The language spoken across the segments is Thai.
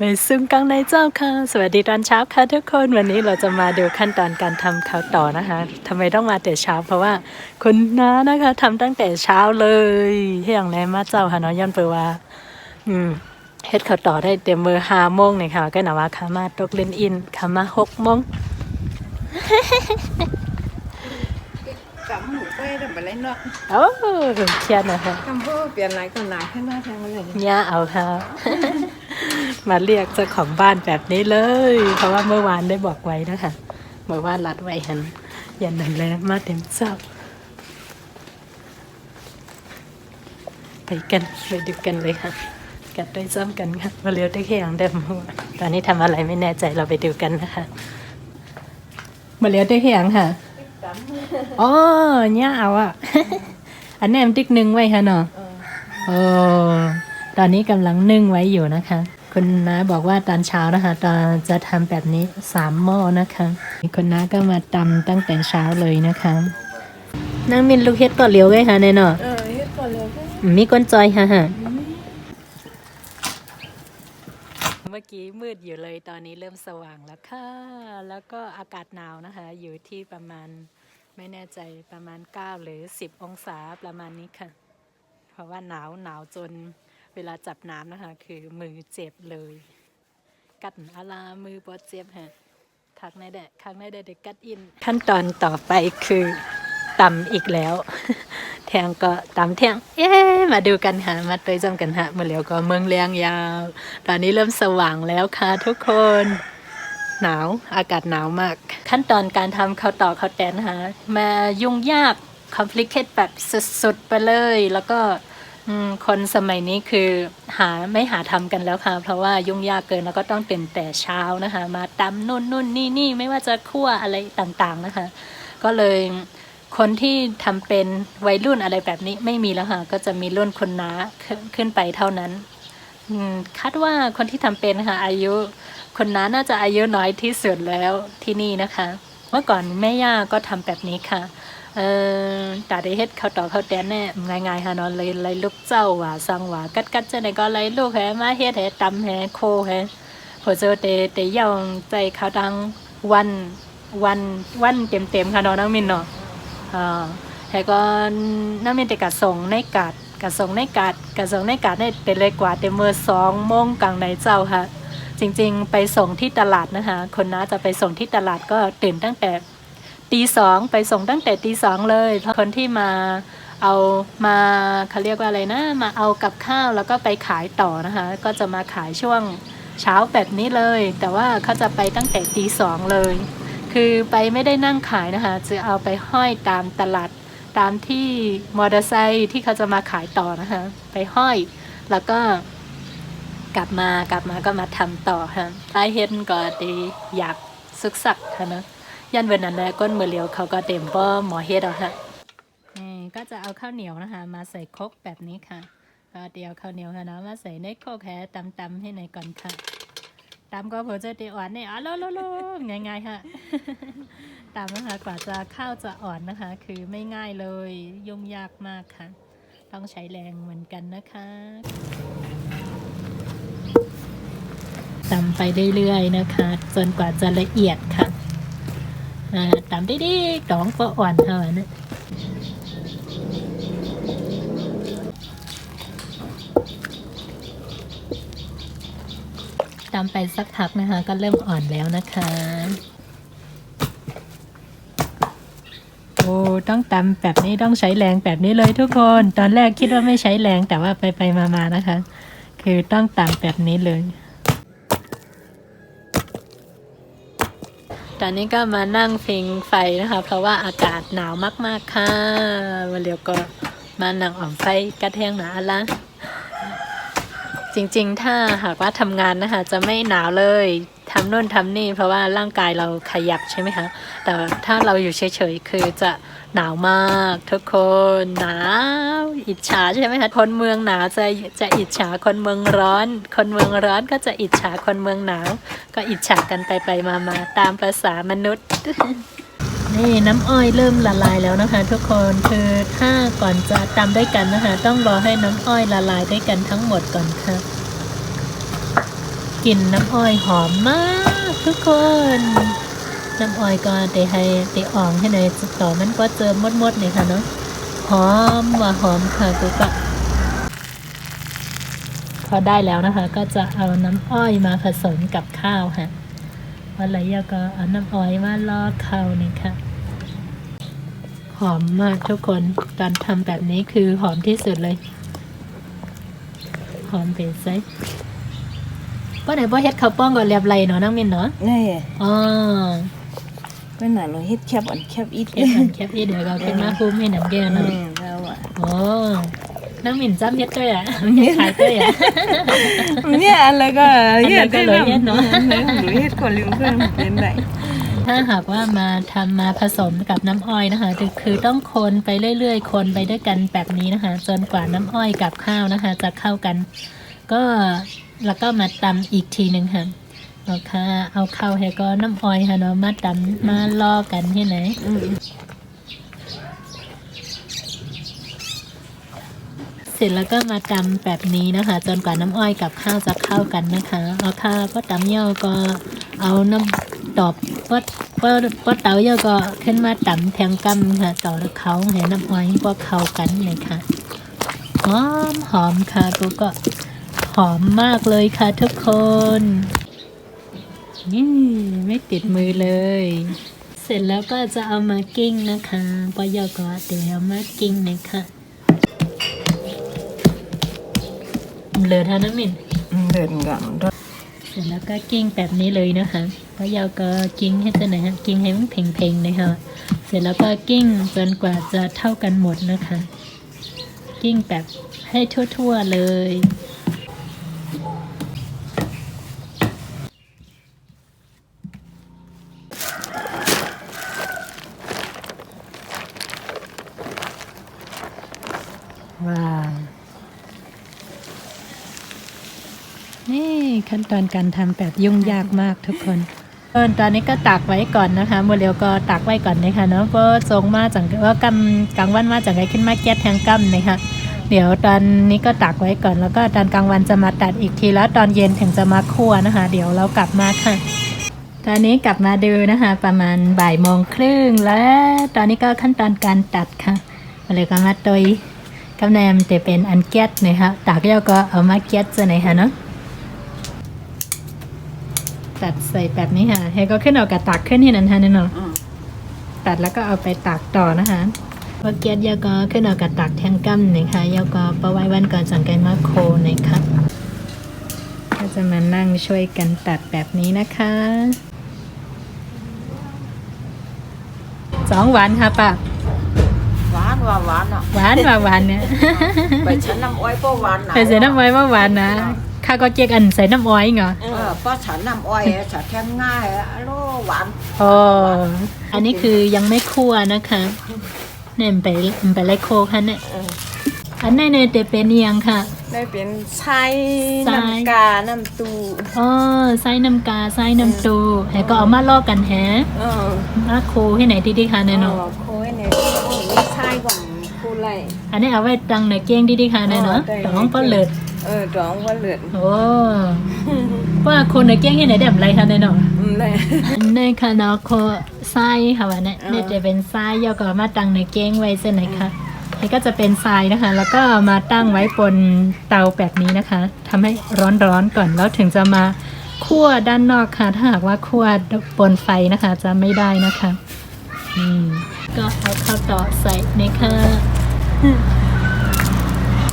ไปซึ่งกังในเจ้าค่ะสวัสดีตอนเช้าค่ะทุกคนวันนี้เราจะมาดูขั้นตอนการทำข้าวต่อนะคะทำไมต้องมาแต่เช้าเพราะว่าคุณน้านะคะทำตั้งแต่เช้าเลยที่อย่างไรมาเจ้าค่ะเนาะย้อนเปว่าเฮ็ดข้าวต่อได้เต็มมือ5 โมงเนี่ยค่ะก็หนาว่าขามาตกเล่นอินขามา6 โมงcắm hủ quay rồi mà lấy nước โอ้เครียดนะคะ cắm vô biển này còn lại cái nó theo cái này ย่าเอาค่ะ มาเรียกเจ้าของบ้านแบบนี้เลย เพราะว่าเมื่อวานได้บอกไว้นะคะเมื่อวานรัดไว้หันยันหนึ่งเลยนะมาเต็มเจ้าไปกันไปดูกันเลยค่ะกัดด้วยซ้ำกันค่ะมาเลี้ยวได้แค่อย่างเดิมตอนนี้ทำอะไรไม่แน่ใจเราไปดูกันนะคะมาเลี้ยวได้แค่อย่างค่ะอ๋อย่าเอาอ่ะ อันนี้มันติ๊กนึ่งไว้ค่ะเนาะโอ้ตอนนี้กำลังนึ่งไว้อยู่นะคะคุณน้าบอกว่าตอนเช้านะคะตอนจะทำแบบนี้3 หม้อนะคะคุณน้าก็มาตำตั้งแต่เช้าเลยนะคะนางมินลูกเฮ็ดก่อนเลี้ยวไว้ค่ะเนาะ hết còn liều thế มีก้นจอยค่ะเมื่อกี้มืดอยู่เลยตอนนี้เริ่มสว่างแล้วค่ะแล้วก็อากาศหนาวนะคะอยู่ที่ประมาณไม่แน่ใจประมาณ9 หรือ 10 องศาประมาณนี้ค่ะเพราะว่าหนาวจนเวลาจับน้ำนะคะคือมือเจ็บเลยกัดอะไรมือปวดเจ็บฮะครั้งในได้กัดอินขั้นตอนต่อไปคือตำอีกแล้ว แทงก็ตำแทงมาดูกันค่ะมาตัวจำกันฮะเมื่อเร็วก็เมืองเลียงยาวตอนนี้เริ่มสว่างแล้วค่ะทุกคนหนาวอากาศหนาวมากขั้นตอนการทำข้าวต่อข้าวแตนนะคะมายุ่งยากคอมพลีเคทแบบสุดๆไปเลยแล้วก็คนสมัยนี้คือไม่หาทำกันแล้วค่ะเพราะว่ายุ่งยากเกินแล้วก็ต้องตื่นแต่เช้านะคะมาตำนู่นนี่ไม่ว่าจะคั่วอะไรต่างๆนะคะก็เลยคนที่ทำเป็นวัยรุ่นอะไรแบบนี้ไม่มีแล้วค่ะก็จะมีรุ่นคนน้าขึ้นไปเท่านั้นคาดว่าคนที่ทำเป็นค่ะอายุคนน้าน่าจะอายุน้อยที่สุดแล้วที่นี่นะคะเมื่อก่อนแม่ย่าก็ทำแบบนี้ค่ะตาได้เฮ็ดข้าวต่อข้าวแตนแน่ง่ายๆค่ะนอนเลยลูกเจ้าว่าสังว่ากัดจะไหนก็เลยลูกแห่มาเฮ็ดแห่ตำแห่โคแห่พอเจอเตยองใจข้าวตังวันเต็มค่ะน้องมินเนาะแต่ก็น้ำมันแต่กะส่งในกาดได้เป็นเลยกว่าเต็มมือ2 โมงกลางในเจ้าค่ะจริงๆไปส่งที่ตลาดนะคะคนน้าจะไปส่งที่ตลาดก็ตื่นตั้งแต่2 ไปส่งตั้งแต่2เลยเพราะคนที่มาเอามาเขาเรียกว่าอะไรนะมาเอากับข้าวแล้วก็ไปขายต่อนะคะก็จะมาขายช่วงเช้าแบบนี้เลยแต่ว่าเขาจะไปตั้งแต่2เลยคือไปไม่ได้นั่งขายนะคะจะเอาไปห้อยตามตลาดตามที่มอเตอร์ไซค์ที่เขาจะมาขายต่อนะคะไปห้อยแล้วก็กลับมาก็มาทำต่อค่ะไล่เฮ็ดก็ดีอยากศึกษาค่ะนะยันวันนั้นแหละก้นมือเลียวเขาก็เต็มป้อหมอเฮ็ดเอาค่ะก็จะเอาข้าวเหนียวนะคะมาใส่ครกแบบนี้ค่ะก็เดี๋ยวข้าวเหนียวค่ะนะมาใส่ในครกแค่ตำให้ในก่อนค่ะตำก็เพื่อจะได้อ่อนเนี่ยโลง่ายๆค่ะ ตำนะคะกว่าจะข้าวจะอ่อนนะคะคือไม่ง่ายเลยยุ่งยากมากค่ะต้องใช้แรงเหมือนกันนะคะตำไปเรื่อยๆนะคะจนกว่าจะละเอียดค่ะตำดีๆดองก็อ่อนเท่านั้นตำไปสักพักนะคะก็เริ่มอ่อนแล้วนะคะโอ้ต้องตำแบบนี้ต้องใช้แรงแบบนี้เลยทุกคนตอนแรกคิดว่าไม่ใช้แรงแต่ว่าไปมานะคะคือต้องตำแบบนี้เลยตอนนี้ก็มานั่งพิงไฟนะคะเพราะว่าอากาศหนาวมากๆค่ะวันเดียวก็มานั่งอ่อมไฟกระเทียงหนาละจริงๆถ้าหากว่าทำงานนะคะจะไม่หนาวเลยทำนู่นทำนี่เพราะว่าร่างกายเราขยับใช่ไหมคะแต่ถ้าเราอยู่เฉยๆคือจะหนาวมากทุกคนหนาวอิจฉาใช่ไหมคะคนเมืองหนาวจะอิจฉาคนเมืองร้อนคนเมืองร้อนก็จะอิจฉาคนเมืองหนาวก็อิจฉากันไปมาตามภาษามนุษย์ นี่น้ำอ้อยเริ่มละลายแล้วนะคะทุกคนคือถ้าก่อนจะตำด้วยกันนะคะต้องรอให้น้ำอ้อยละลายด้วยกันทั้งหมดก่อนค่ะ กลิ่นน้ำอ้อยหอมมากทุกคนน้ำอ้อยก็เตะให้เตะอ่องให้หน่อยต่อมันก็เจอมดๆเนี่ยค่ะเนาะหอมว่าหอมค่ะกูก็พอได้แล้วนะคะก็จะเอาน้ำอ้อยมาผสมกับข้าวค่ะวันไหลยาก็เอาน้ำอ้อยมาลอกข้าวนี่ค่ะหอมมากทุกคนการทำแบบนี้คือหอมที่สุดเลยหอมเป็นไซป้าไหนป้าเฮ็ดข้าวป้องก่อนเรียบไรเนาะน้องมินเนาะ นี่ อ๋อ เป็นหนาเราเฮ็ดแคบอ่อนแคบอีก แค่อันแค่พี่เดี๋ยวเราขึ้นมาคุ้มให้น้ำแก้วเนาะ เราอ่ะ โอ้น้องมินจ้ำเฮ็ดด้วยอ่ะเฮ็ดขายด้วยอ่ะ เนี่ยอะไรก็ อะไรก็เลยเฮ็ดเนาะ เฮ็ดก่อนลืมเพื่อนเป็นไร ถ้าหากว่ามาทำมาผสมกับน้ำอ้อยนะคะคือต้องคนไปเรื่อยๆคนไปด้วยกันแบบนี้นะคะ จนกว่าน้ำอ้อยกับข้าวนะคะ จะเข้ากัน ก็แล้วก็มาตำอีกทีหนึ่งค่ะเอาค่ะเอาข้าวให้ก็น้ำอ้อยค่ะเนาะมาตำมาล่อกันที่ไหนเสร็จแล้วก็มาตำแบบนี้นะคะ จนกว่าน้ำอ้อยกับข้าวจะเข้ากันนะคะเอาข้าวก็ตำเย่อก็เอาน้ำตอบก็เตาเย่อก็ขึ้นมาตำแทงกำค่ะต่อแล้วเขาให้น้ำอ้อยก็เข้ากันเลยค่ะหอมหอมค่ะกูก็หอมมากเลยค่ะทุกคนนี่ไม่ติดมือเลย เสร็จแล้วก็จะเอามากิ้งนะคะปอยอก็เดี๋ยวเอามากิ้งนะคะเหลือท่าน้ำมิน เดินกัน เสร็จแล้วก็กิ้งแบบนี้เลยนะคะปอยอก็กิ้งให้ตัวไหนฮะกิ้งให้มันเพ่งๆนะคะเสร็จแล้วก็กิ้งจนกว่าจะเท่ากันหมดนะคะ กิ้งแบบให้ทั่วๆเลยว้าวนี่ขั้นตอนการทำแบบยุ่งยากมากทุกคนตอนนี้ก็ตักไว้ก่อนนะคะโมเดลก็ตักไว้ก่อนนะคะเนาะเพราะทรงมาจากว่ากำกลางวันมาจากไหนขึ้นมาแก๊สแทงกำนะคะเดี๋ยวตอนนี้ก็ตักไว้ก่อนแล้วก็ตอนกลางวันจะมาตัดอีกทีแล้วตอนเย็นถึงจะมาคั่วนะคะ เดี๋ยวเรากลับมาค่ะตอนนี้กลับมาดูนะคะ ประมาณ13:30แล้วตอนนี้ก็ขั้นตอนการตัดค่ะโมเดลก็มาตัวกำแนมแต่เป็นอันแก๊สนะคะตากแล้วก็เอามาแก๊สจะไหนคะเนาะตัดใส่แบบนี้ค่ะให้ก็ขึ้นเอากระตักขึ้นที่นั้นฮะเนาะตัดแล้วก็เอาไปตากต่อนะคะพอแก๊สยาก็ขึ้นเอากระตักแทงกั้มนะคะยาก็ปไว้วันก่อนจังไกมาโคนะคะก็จะมานั่งช่วยกันตัดแบบนี้นะคะ2 หวานค่ะป้า หวานว่าหวานอ่ะ หวานว่าหวานเนี่ย ไปฉันน้ำอ้อยก็หวานนะ ใส่น้ำอ้อยว่าหวานนะข้าก็เจ๊กอันใส่น้ำอ้อยเหรอ เพราะฉันน้ำอ้อยฉันแทงง่ายอะโลหวาน อ๋ออันนี้คือยังไม่คั่วนะคะเนี่ยมันไปไล่โคค่ะเนี่ยอันนี้เนี่ยจะเป็นเนียงค่ะ ได้เป็นไส้ ไส้ น้ำกา น้ำตู อ๋อไส้น้ำกาไส้น้ำตูแหก็เอามาลอกกันแฮะมาโคให้ไหนดีๆค่ะเนี่ยเนาะ โค้ยเนี่ยไส้ของผู้ไล่ อันนี้เอาไว้ตังในเก้งดีๆค่ะเนี่ยเนาะตองป้อเลิศ ร้องว่าเลือด โอ้ว่าคนในเก้งให้ไหนแบบไรค่ะเนี่ยเนาะ เลย ในค่ะเนาะโคไส้ค่ะวันนี้เนี่ยจะเป็นไส้ยอก็เอามาตังในเก้งไว้เส้นไหนค่ะนี่ก็จะเป็นทรายนะคะ แล้วก็มาตั้งไว้บนเตาแบบนี้นะคะทำให้ร้อนๆก่อนแล้วถึงจะมาคั่วด้านนอกค่ะ ถ้าหากว่าคั่วบนไฟนะคะ จะไม่ได้นะคะก็เอาข้าวตอกใส่นี่ค่ะ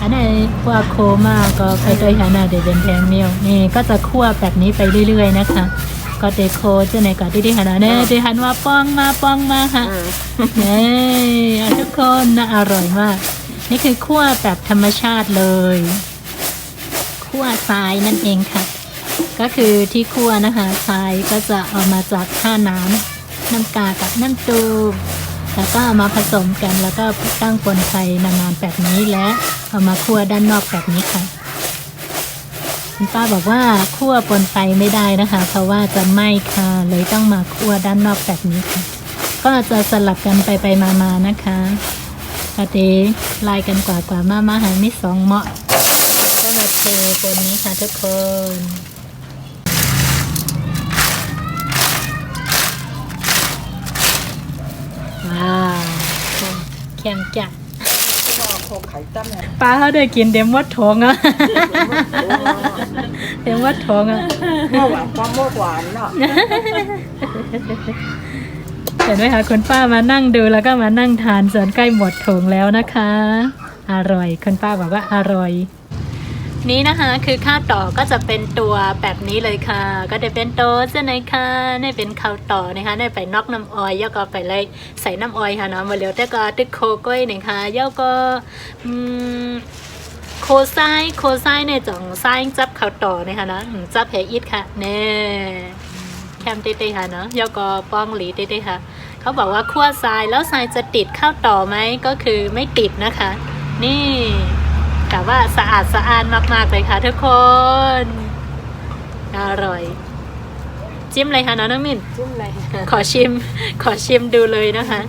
อันนี้คั่วโคมากก็ไปโดยหาหน้าเดี๋ยวเป็นแพงเนียวนี่ก็จะคั่วแบบนี้ไปเรื่อยๆนะคะก็เดโคจะไหนก็ที่หาหน้าเนี่ยเดหันว่าป้องมาค่ะเนี่ยทุกคนน่าอร่อยมากนี่คือคั่วแบบธรรมชาติเลยคั่วทรายนั่นเองค่ะก็คือที่คั่วนะคะทรายก็จะเอามาจากท่าน้ำกากับน้ำตูแล้วก็เอามาผสมกันแล้วก็ตั้งบนไฟนานๆแบบนี้และเอามาคั่วด้านนอกแบบนี้ค่ะคุณป้าบอกว่าคั่วบนไฟไม่ได้นะคะ เพราะว่าจะไหม้ค่ะเลยต้องมาคั่วด้านนอกแบบนี้ค่ะก็จะสลับกันไปมานะคะปฏิไล่กันกว่ามาหามิ2 เหมาะก็มาเทบนนี้ค่ะทุกคน ข็มจ้ะ ก็โคไข่ตั้มเนี่ย ป้าเขาได้กินเต็มวัดทองอ่ะ เต็มวัดทองอ่ะ เมื่อหวานก็เมื่อหวานเนาะ เห็นไหมคะคุณป้ามานั่งดูแล้วก็มานั่งทานส่วนใกล้หมดถุงแล้วนะคะ อร่อยคุณป้าบอกว่าอร่อย นี้นะคะคือข้าวต่อก็จะเป็นตัวแบบนี้เลยค่ะ ก็จะเป็นโต๊ะเจ้าไหนค่ะนี่เป็นข้าวต่อนะคะนี่ไปนอกน้ำออยย่อก็ไปเลยใส่น้ำออยค่ะเนาะมาเร็วแต่ก็ตึกโคก้อยนี่ค่ะย่อก็โคไส้เนี่ยจ่องไส้จับข้าวต่อนี่ค่ะเนาะจับแหอิดค่ะเน่แคมเต้ๆค่ะเนาะย่อก็ป้องหลีเต้ๆค่ะเขาบอกว่าคั่วทรายแล้วทรายจะติดข้าวต่อไหมก็คือไม่ติดนะคะ นี่แต่ว่าสะอาดมากๆเลยค่ะทุกคนอร่อยจิ้มเลยค่ะน้องมิน จุ่มเลย ขอชิมดูเลยนะคะ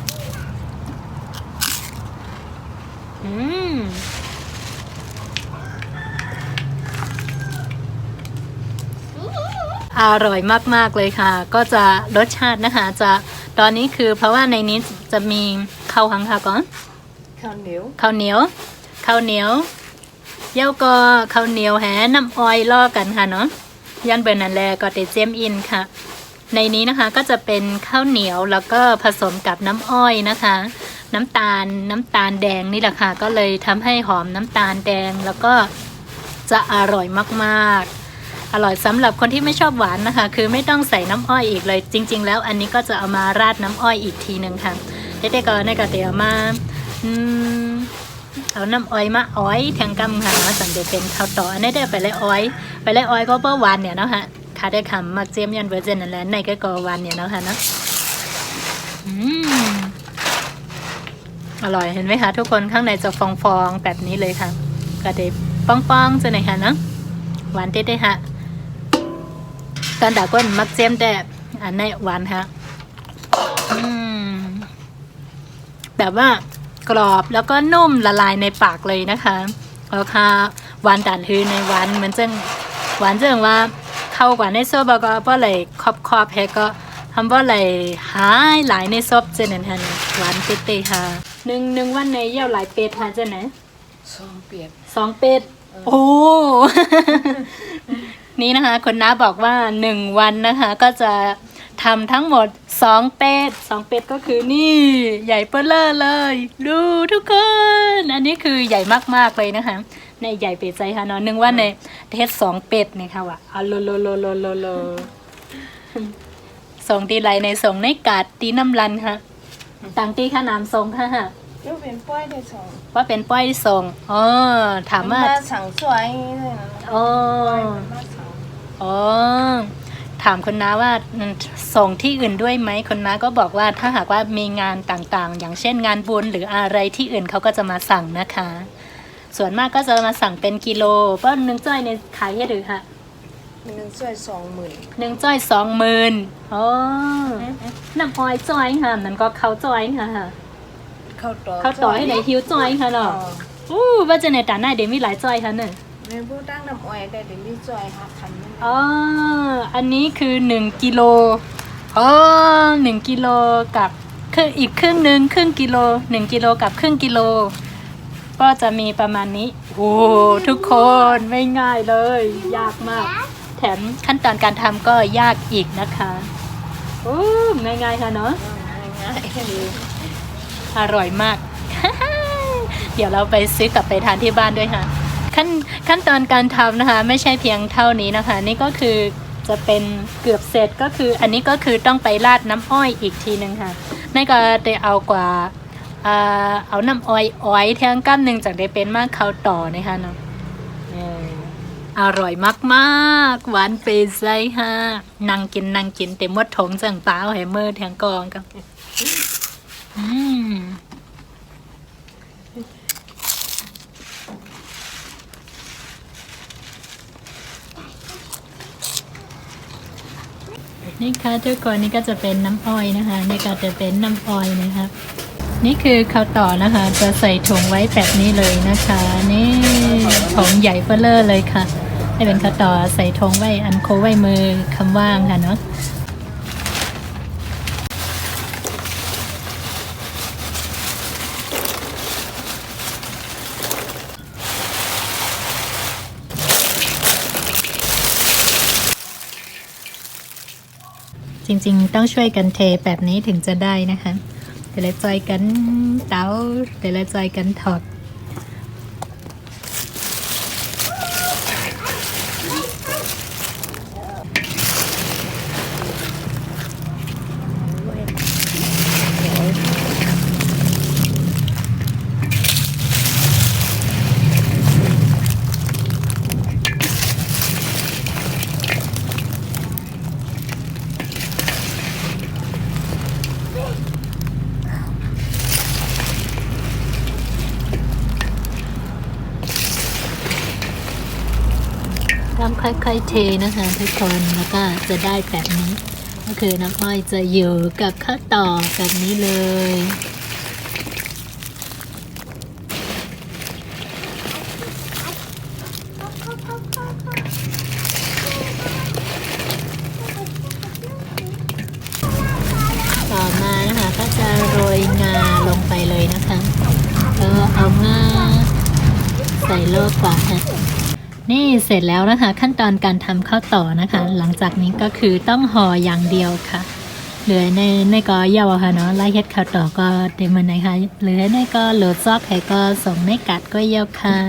อร่อยมากๆเลยค่ะก็จะรสชาตินะคะจะตอนนี้คือเพราะว่าในนี้จะมีข้าวหังค่ะก่อน ข้าวเหนียว ข้าวเหนียวเย้าก็ข้าวเหนียวแหน้ำออยล่อกันค่ะเนาะยันเบอร์นันแลก็เตเจมอินค่ะในนี้นะคะก็จะเป็นข้าวเหนียวแล้วก็ผสมกับน้ำอ้อยนะคะ น้ำตาลแดงนี่แหละค่ะก็เลยทำให้หอมน้ำตาลแดงแล้วก็จะอร่อยมากๆอร่อยสำหรับคนที่ไม่ชอบหวานนะคะคือไม่ต้องใส่น้ำอ้อยอีกเลยจริงๆแล้วอันนี้ก็จะเอามาราดน้ำอ้อยอีกทีนึงค่ะเด็กๆก็ในกระเตียวมาเอาน้ำอ้อยมาอ้อยแทงกำค่ะสังเกตเป็นข้าวต่ออันนี้ได้ไปเลยอ้อยก็เปิ้ลหวานเนี่ยเนาะค่ะค่ะได้คำมักเจียมยันเวอร์เจนนั่นแหละในก็หวานเนี่ยเนาะค่ะเนาะอร่อยเห็นไหมคะทุกคนข้างในจะฟองๆแบบนี้เลยค่ะกระเดบป้องๆจะไหนค่ะเนาะหวานเต้ๆค่ะการด่าก้นมักเจียมแต่อันนี้หวานค่ะแบบว่ากรอบแล้วก็นุ่มละลายในปากเลยนะคะแล้วค่ะหวานด่านฮือในหวานเหมือนหวานว่าเข้ากว่าในซบก็เพราะอะไรครอบแฮก็ทำว่าอะไรหายหลายในซบเจนนั่นฮะหวานเต้ๆค่ะหนึ่งวันในเยี่ยวหลายเป็ดค่ะเจนไหน 2 เปียก 2 เป็ดโอ้ นี่นะคะคนน้าบอกว่า1 วันนะคะก็จะทำทั้งหมด2 เป็ดก็คือนี่ใหญ่เป้อเลอเลยดูทุกคนอันนี้คือใหญ่มากๆเลยนะคะในใหญ่เป็ดใจค่ะเนาะ1 วันในเทส2 เป็ดนี่ค่ะว่ะเอาโลส่งตีไรในส่งในกาดตีน้ำรันค่ะต่างตีขนามส่งค่ะ ก็เป็นป้อยได้2 ว่าเป็นป้อยส่งถามว่าสั่งสวยเลยนะ ถามคุณน้าว่าส่งที่อื่นด้วยไหมคุณน้าก็บอกว่าถ้าหากว่ามีงานต่างๆอย่างเช่นงานบุญหรืออะไรที่อื่นเขาก็จะมาสั่งนะคะส่วนมากก็จะมาสั่งเป็นกิโลเพราะ1 จ้อยในขายให้หรือค่ะ1 จ้อย 20,000 1 จ้อย 20,000น้ำอ้อยจ้อยค่ะนั่นก็เขาจ้อยค่ะข้าวต่อให้ไหนหิวจ้อยค่ะเนาะว่าจะในตาหน้าเดี๋ยวมีหลายจ้อยค่ะเนี่ยในผู้ตั้งน้ำอ้อยได้เดี๋ยวมีจ้อย5,000นั่น อันนี้คือ1 กิโล1 กิโลกับอีกครึ่งกิโล1 กิโลกับครึ่งกิโลก็จะมีประมาณนี้โอ้ทุกคนไม่ง่ายเลยยากมากแถมขั้นตอนการทำก็ยากอีกนะคะง่ายๆค่ะเนาะง่ายอร่อยมาก เดี๋ยวเราไปซื้อกลับไปทานที่บ้านด้วยค่ะขั้นตอนการทำนะคะไม่ใช่เพียงเท่านี้นะคะนี่ก็คือจะเป็นเกือบเสร็จก็คืออันนี้ก็คือต้องไปราดน้ำอ้อยอีกทีนึงค่ะนี่ก็ได้เอาน้ำอ้อยแทงกั้มหนึ่งจากได้เป็นมากเขาต่อนะคะเนาะอร่อยมากๆหวานเปรี้ยวค่ะนั่งกินเต็มวัดถงจังป้าแหมเมอร์แทงกองกันนี่ค่ะทุกคนนี่ก็จะเป็นน้ำอ้อยนะคะนี่ก็จะเป็นน้ำอ้อยนะคะนี่คือข้าวต่อนะคะจะใส่ถุงไว้แบบนี้เลยนะคะนี่ถุงใหญ่เบ้อเร่อเลยค่ะให้เป็นข้าวต่อใส่ถุงไว้อันโคไว้มือคำว่างค่ะเนาะ จริงๆต้องช่วยกันเทแบบนี้ถึงจะได้นะคะเดี๋ยวเราจอยกันเตาเดี๋ยวเราจอยกันถอดต้องค่อยๆเทนะคะทุกคนแล้วก็จะได้แบบนี้ก็คือน้ำอ้อยจะอยู่กับข้าวตอกแบบนี้เลยต่อมานะคะก็จะโรยงาลงไปเลยนะคะแล้วเอางาใส่โลกก่อนค่ะนี่เสร็จแล้วนะคะขั้นตอนการทำข้าวต่อนะคะ หลังจากนี้ก็คือต้องห่ออย่างเดียวค่ะเหลือในก็เยาวค่ะเนาะไล่เฮ็ดข้าวต่อก็เดี๋ยวมันไหนคะเหลือในก็โหลดซอกไข่ก็ส่งในกัดก็เยาวค่ะ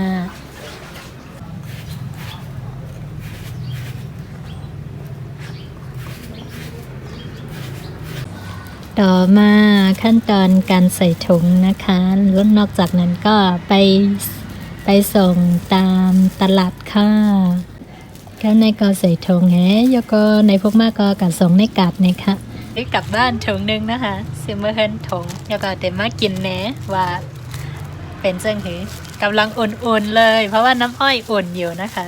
ต่อมาขั้นตอนการใส่ถุงนะคะแล้วนอกจากนั้นก็ไปส่งตามตลาดค่ะแล้วในก็ใส่ถุงแฮแล้วก็ในพวกมากก็กัดส่งในกัดนะคะได้กลับบ้านถุงนึงนะคะซิมเมอร์เฮนถุงแล้วก็เดี๋ยวมากินแหนว่าเป็นจังหือกำลังอุ่นๆเลย เพราะว่าน้ำอ้อยอุ่นอยู่นะคะ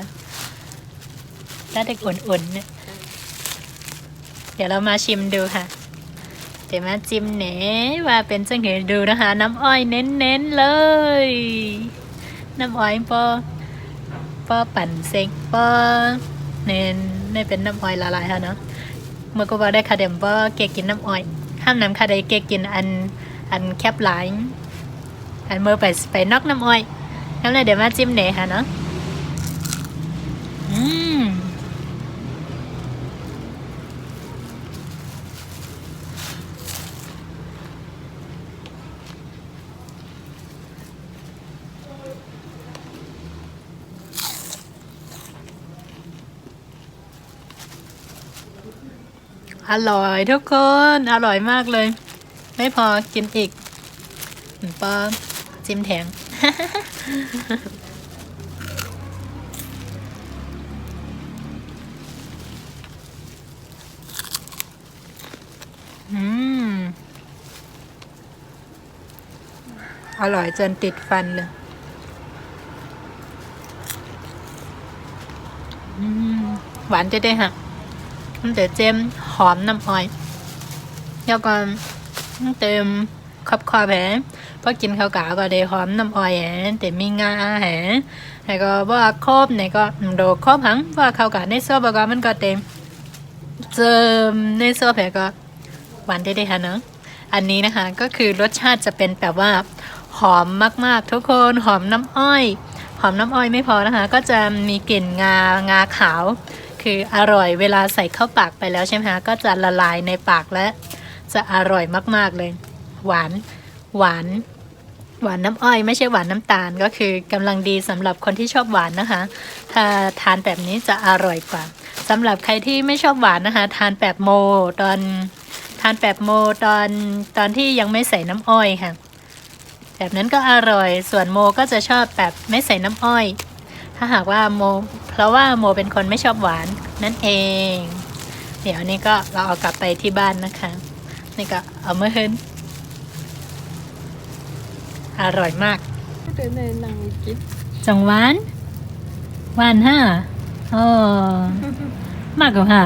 ถ้าเด็กอุ่นๆเนี่ยเดี๋ยวเรามาชิมดูค่ะเดี๋ยวมาจิ้มแหนว่าเป็นจังหือดูนะคะน้ำอ้อยเน้นๆเลยน้ำอ้อยป้อปั่นเซ็กป้อเน้นเป็นน้ำอ้อยละลายค่ะเนาะเมื่อก็ว่าได้คาเดมป้อเกกินน้ำอ้อยห้ามนำคาเดเกกินอันแคบหลายอันเมื่อไปนอกน้ำอ้อยแล้วเลยเดี๋ยวมาจิ้มเนค่ะเนาะอร่อยทุกคนอร่อยมากเลยไม่พอกินอีกป้อจิ้มแถม อร่อยจนติดฟันเลยหวานจะได้ค่ะมันจะเจมหอมน้ำอ้อยแล้วก็เติมขอบแผลพอกินข้าวกาก็ได้หอมน้ำอ้อยแหแต่มีงาแหแล้วก็ว่าครบเนี่ยก็โดครบหังว่าข้าวกาในซอบอกว่ามันก็เต็มเจิมในซอแผลก็หวานได้ค่ะเนาะอันนี้นะคะก็คือรสชาติจะเป็นแบบว่าหอมมากๆทุกคนหอมน้ำอ้อยหอมน้ำอ้อยไม่พอนะคะก็จะมีกลิ่นงาขาวคืออร่อยเวลาใส่เข้าปากไปแล้วใช่ไหมคะก็จะละลายในปากและจะอร่อยมากๆเลยหวานน้ำอ้อยไม่ใช่หวานน้ำตาลก็คือกำลังดีสำหรับคนที่ชอบหวานนะคะถ้าทานแบบนี้จะอร่อยกว่าสำหรับใครที่ไม่ชอบหวานนะคะทานแบบโมตอนที่ยังไม่ใส่น้ำอ้อยค่ะแบบนั้นก็อร่อยส่วนโมก็จะชอบแบบไม่ใส่น้ำอ้อยถ้าหากว่าเพราะว่าโมเป็นคนไม่ชอบหวานนั่นเองเดี๋ยวนี้ก็เราเอากลับไปที่บ้านนะคะนี่ก็เอามาเฮินอร่อยมากจังหวานฮะโอ้มากกว่าฮะ